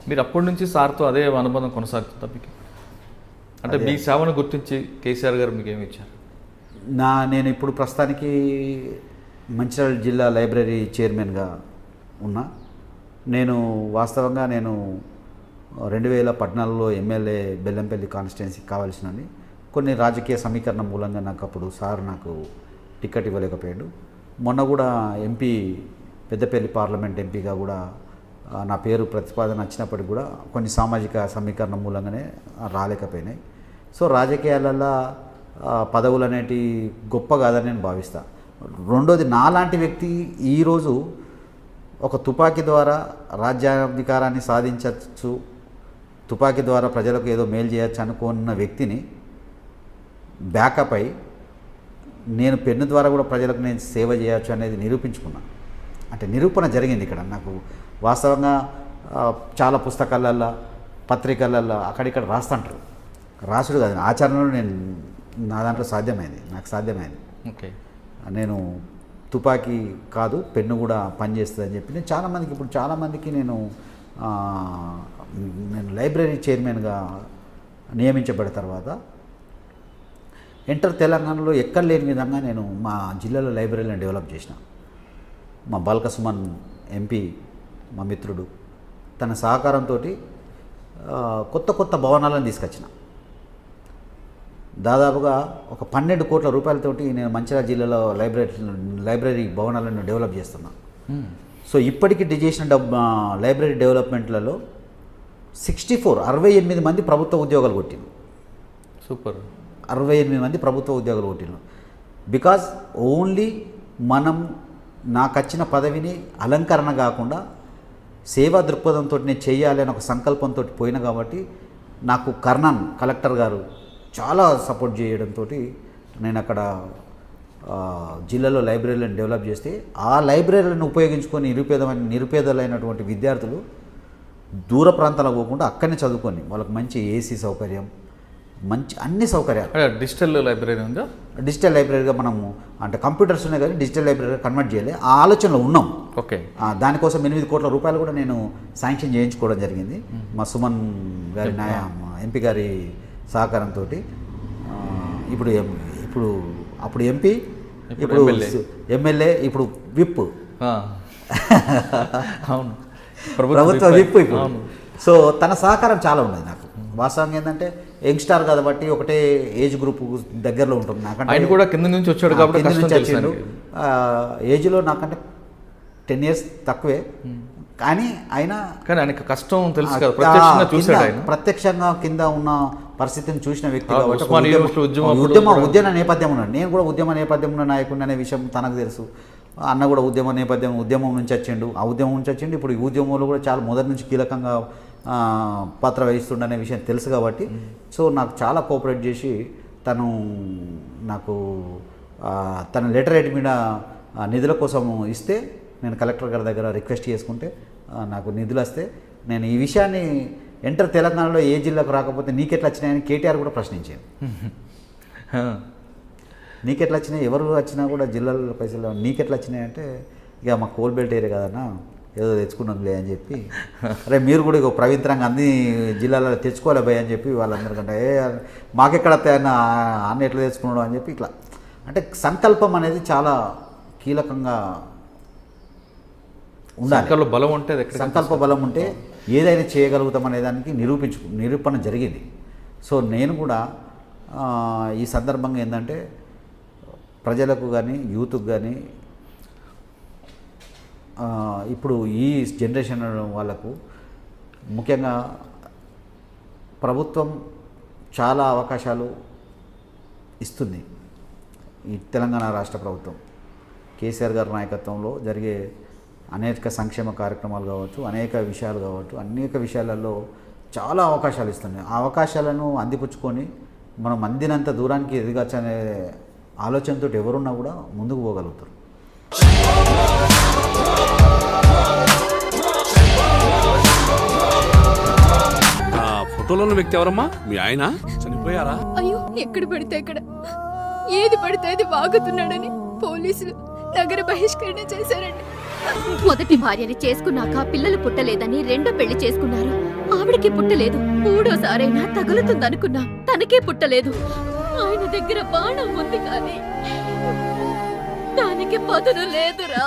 మీరు అప్పటి నుంచి సార్తో అదే అనుబంధం కొనసాగుతుందా మీకు? అంటే మీ సేవను గుర్తించి కేసీఆర్ గారు మీకు ఏమి ఇచ్చారు? నేను ఇప్పుడు ప్రస్తుతానికి మంచిర్యాల జిల్లా లైబ్రరీ చైర్మన్గా ఉన్నా. నేను వాస్తవంగా 2014లో ఎమ్మెల్యే బెల్లంపల్లి కాన్స్టిట్యున్సీకి కావాల్సినవి కొన్ని రాజకీయ సమీకరణ మూలంగా నాకు టికెట్ ఇవ్వలేకపోయాడు. మొన్న కూడా ఎంపీ పెద్దపల్లి పార్లమెంట్ ఎంపీగా కూడా నా పేరు ప్రతిపాదన వచ్చినప్పటికి కూడా కొన్ని సామాజిక సమీకరణ మూలంగానే రాలేకపోయినాయి. సో రాజకీయాలలో పదవులు అనేటి గొప్ప కాదని నేను భావిస్తాను. రెండోది, నాలాంటి వ్యక్తి ఈరోజు ఒక తుపాకీ ద్వారా రాజ్యాధికారాన్ని సాధించవచ్చు, తుపాకీ ద్వారా ప్రజలకు ఏదో మేలు చేయొచ్చు అనుకున్న వ్యక్తిని బ్యాకప్ అయి నేను పెన్ను ద్వారా కూడా ప్రజలకు నేను సేవ చేయొచ్చు అనేది నిరూపించుకున్నా. అంటే నిరూపణ జరిగింది ఇక్కడ నాకు. వాస్తవంగా చాలా పుస్తకాలల్లో పత్రికలల్లో అక్కడిక్కడ రాస్తుంటారు, రాసుడు కాదు, ఆచరణలో నా దాంట్లో నాకు సాధ్యమైంది. ఓకే, నేను తుపాకీ కాదు పెన్ను కూడా పనిచేస్తుంది అని చెప్పి నేను చాలామందికి నేను లైబ్రరీ చైర్మన్గా నియమించబడిన తర్వాత తెలంగాణలో ఎక్కడ లేని విధంగా నేను మా జిల్లాలో లైబ్రరీలను డెవలప్ చేసిన. మా బాల్క సుమన్ ఎంపీ మా మిత్రుడు తన సహకారంతో కొత్త భవనాలను తీసుకొచ్చిన. దాదాపుగా ఒక 12 కోట్ల రూపాయలతోటి నేను మంచిర్యాల జిల్లాలో లైబ్రరీ భవనాలను డెవలప్ చేస్తున్నా. సో ఇప్పటికీ చేసిన లైబ్రరీ డెవలప్మెంట్లలో 68 మంది ప్రభుత్వ ఉద్యోగాలు కొట్టిన. సూపర్. 68 మంది ప్రభుత్వ ఉద్యోగాలు కొట్టిన. బికాజ్ ఓన్లీ నాకు వచ్చిన పదవిని అలంకరణ కాకుండా సేవా దృక్పథంతో నేను చేయాలి అని ఒక సంకల్పంతో పోయినా కాబట్టి నాకు కర్ణన్ కలెక్టర్ గారు చాలా సపోర్ట్ చేయడంతో నేను అక్కడ జిల్లాలో లైబ్రరీలను డెవలప్ చేస్తే ఆ లైబ్రరీలను ఉపయోగించుకొని నిరుపేదలైనటువంటి విద్యార్థులు దూర ప్రాంతాలకు పోకుండా అక్కడనే చదువుకొని వాళ్ళకి మంచి ఏసీ సౌకర్యం, మంచి అన్ని సౌకర్యాలు. డిజిటల్ లైబ్రరీ ఉందా? డిజిటల్ లైబ్రరీగా మనము అంటే కంప్యూటర్స్ ఉన్నాయి కానీ డిజిటల్ లైబ్రరీగా కన్వర్ట్ చేయాలి ఆ ఆలోచనలో ఉన్నాం. ఓకే, దానికోసం 8 కోట్ల రూపాయలు కూడా నేను శాంక్షన్ చేయించుకోవడం జరిగింది మా సుమన్ గారి ఎంపీ గారి సహకారంతో. అప్పుడు ఎంపీ, ఇప్పుడు ఎమ్మెల్యే, ఇప్పుడు విప్, అవును ప్రభుత్వ విప్ ఇప్పుడు. సో తన సహకారం చాలా ఉన్నది నాకు. వాస్తవంగా ఏంటంటే యంగ్స్టార్ కాబట్టి ఒకటే ఏజ్ గ్రూప్ దగ్గరలో ఉంటుంది. నాకంటే ఆయన కూడా కింద నుంచి వచ్చాడు కాబట్టి వచ్చిండు. ఏజ్లో నాకంటే 10 years తక్కువే, కానీ ఆయనకు కష్టం తెలుసు కదా, ప్రత్యక్షంగా కింద ఉన్న పరిస్థితిని చూసిన వ్యక్తి కాబట్టి ఉద్యమ నేపథ్యం ఉన్నాడు. నేను కూడా ఉద్యమ నేపథ్యం ఉన్న నాయకుడిని అనే విషయం తనకు తెలుసు. అన్న కూడా ఉద్యమం నుంచి వచ్చిండు. ఆ ఉద్యమం నుంచి వచ్చిండు. ఇప్పుడు ఈ ఉద్యమంలో కూడా చాలా మొదటి నుంచి కీలకంగా పాత్ర వహిస్తుండనే విషయం తెలుసు కాబట్టి సో నాకు చాలా కోఆపరేట్ చేసి తన లెటర్ రైట్ మీద నిధుల కోసం ఇస్తే నేను కలెక్టర్ గారి దగ్గర రిక్వెస్ట్ చేసుకుంటే నాకు నిధులు వస్తే నేను ఈ విషయాన్ని తెలంగాణలో ఏ జిల్లాకు రాకపోతే నీకెట్లా వచ్చినాయని కేటీఆర్ కూడా ప్రశ్నించాను. నీకెట్లా వచ్చినాయి, ఎవరు వచ్చినా కూడా జిల్లాలో పైసలు నీకెట్లా వచ్చినాయంటే ఇక మా కోల్ బెల్ట్ ఏరియా కదన్నా ఏదో తెచ్చుకున్నాంలే అని చెప్పి, అరే మీరు కూడా ఇక పవిత్రంగా అన్ని జిల్లాలలో తెచ్చుకోలే భయ అని చెప్పి వాళ్ళందరికంటే మాకెక్కడ అన్న ఎట్లా తెచ్చుకున్నాడు అని చెప్పి ఇట్లా. అంటే సంకల్పం అనేది చాలా కీలకంగా ఉండాలి. సంకల్ప బలం ఉంటే ఏదైనా చేయగలుగుతాం అనే దానికి నిరూపణ జరిగింది. సో నేను కూడా ఈ సందర్భంగా ఏంటంటే ప్రజలకు కానీ యూత్కి కానీ ఇప్పుడు ఈ జనరేషన్ వాళ్ళకు ముఖ్యంగా ప్రభుత్వం చాలా అవకాశాలు ఇస్తుంది. ఈ తెలంగాణ రాష్ట్ర ప్రభుత్వం కేసీఆర్ గారి నాయకత్వంలో జరిగే అనేక సంక్షేమ కార్యక్రమాలు కావచ్చు, అనేక విషయాలు కావచ్చు, అనేక విషయాలలో చాలా అవకాశాలు ఇస్తున్నాయి. ఆ అవకాశాలను అందిపుచ్చుకొని మనం అందినంత దూరానికి ఎదగచ్చు అనే ఆలోచనతో ఎవరున్నా కూడా ముందుకు పోగలుగుతారు. ఫోటోలో ఉన్న వ్యక్తి ఎవరమ్మా? మీ ఆయన చనిపోయారా? అయ్యో, ఎక్కడ పడితే అక్కడ, ఏది పడితే అది వాగుతున్నాడని పోలీసులు నగర బహిష్కరణ చేశారండి. మొదటి భార్యని చేసుకున్నాక పిల్లలు పుట్టలేదని రెండో పెళ్లి చేసుకున్నారు. ఆవిడకి పుట్టలేదు. మూడోసారైనా తగులుతుందనుకున్నా, తనకే పుట్టలేదు. ఆయన దగ్గర బాణం ఉంది కానీ దానికి పదును లేదురా.